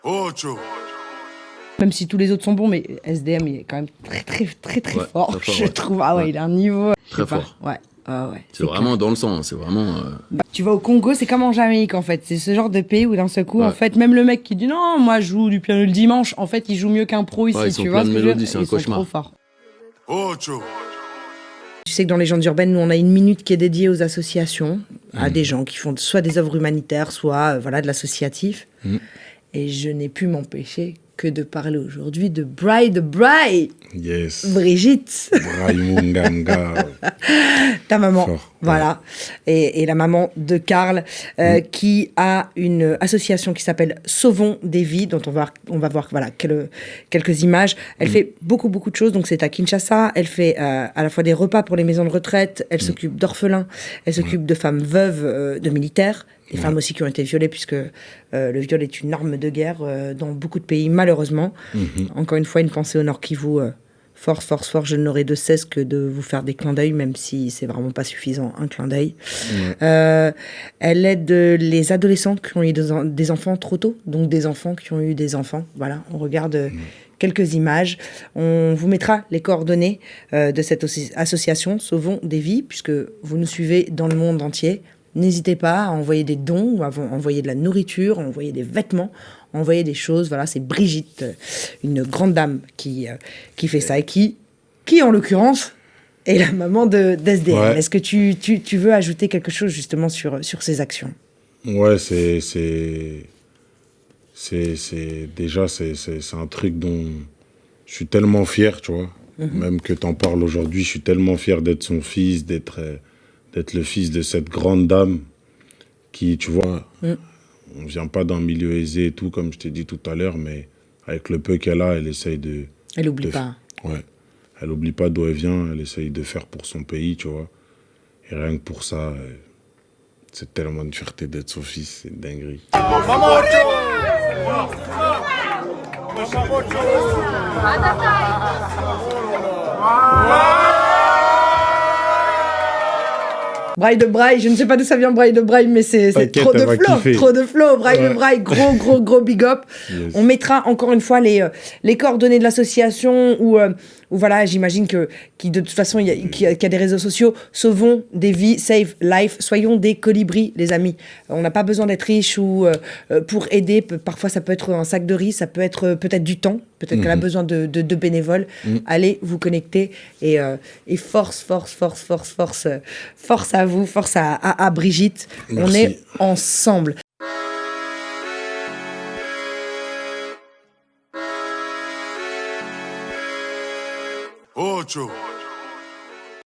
Ocho. Même si tous les autres sont bons, mais SDM, il est quand même très Ouais, fort, très fort, je ouais. trouve. Ah ouais, Ouais. il a un niveau. je Très sais pas. fort. Ouais. Ah ouais. C'est vraiment dans le sang, c'est vraiment... Bah, tu vas au Congo, c'est comme en Jamaïque en fait. C'est ce genre de pays où d'un seul coup, Ouais. en fait, même le mec qui dit non, moi je joue du piano le dimanche, en fait, il joue mieux qu'un pro ici. Ouais, ils sont tu vois pleins ce de que je veux mélodies, dire c'est un Ils sont cauchemar. trop forts. Ocho. Tu sais que dans Légendes urbaines, nous, on a une minute qui est dédiée aux associations, à des gens qui font soit des œuvres humanitaires, soit voilà, de l'associatif. Et je n'ai pu m'empêcher que de parler aujourd'hui de Bry. Yes. Brigitte, Braimunganga. ta maman. Fort, Voilà. Et la maman de Karl, qui a une association qui s'appelle Sauvons des vies, dont on va voir voilà, quelques images. Elle fait beaucoup de choses. Donc, c'est à Kinshasa. Elle fait à la fois des repas pour les maisons de retraite. Elle s'occupe d'orphelins. Elle s'occupe de femmes veuves de militaires. Des femmes aussi qui ont été violées, puisque le viol est une arme de guerre dans beaucoup de pays, malheureusement. Encore une fois, une pensée au Nord Kivu. Force, je n'aurai de cesse que de vous faire des clins d'œil, même si c'est vraiment pas suffisant, un clin d'œil. Elle aide les adolescents qui ont eu des enfants trop tôt, donc des enfants qui ont eu des enfants. Voilà, on regarde quelques images. On vous mettra les coordonnées de cette association Sauvons des vies, puisque vous nous suivez dans le monde entier. N'hésitez pas à envoyer des dons, ou à envoyer de la nourriture, à envoyer des vêtements, à envoyer des choses. Voilà, c'est Brigitte, une grande dame qui fait ça et qui en l'occurrence, est la maman d'SDM. Ouais. Est-ce que tu veux ajouter quelque chose justement sur ces actions ? Ouais, déjà, c'est un truc dont je suis tellement fier, tu vois. Même que t'en parles aujourd'hui, je suis tellement fier d'être son fils, d'être le fils de cette grande dame qui, tu vois, on vient pas d'un milieu aisé et tout, comme je t'ai dit tout à l'heure, mais avec le peu qu'elle a, elle essaye de... Elle n'oublie pas. Ouais. Elle n'oublie pas d'où elle vient, elle essaye de faire pour son pays, tu vois. Et rien que pour ça, c'est tellement une fierté d'être son fils, c'est une dinguerie. Braille de Braille, je ne sais pas d'où ça vient Braille de Braille, mais c'est T'inquiète, trop de elle va flow, kiffer. trop de flow. Braille de Ouais. Braille, gros big up. Yes. On mettra encore une fois les coordonnées de l'association ou voilà, j'imagine qui de toute façon qu'il y a des réseaux sociaux. Sauvons des vies, save life, soyons des colibris, les amis. On n'a pas besoin d'être riche ou pour aider. Parfois, ça peut être un sac de riz, ça peut être peut-être du temps. Peut-être qu'elle a besoin de bénévoles. Allez vous connecter et force à vous, force à Brigitte. Merci. On est ensemble. Ocho.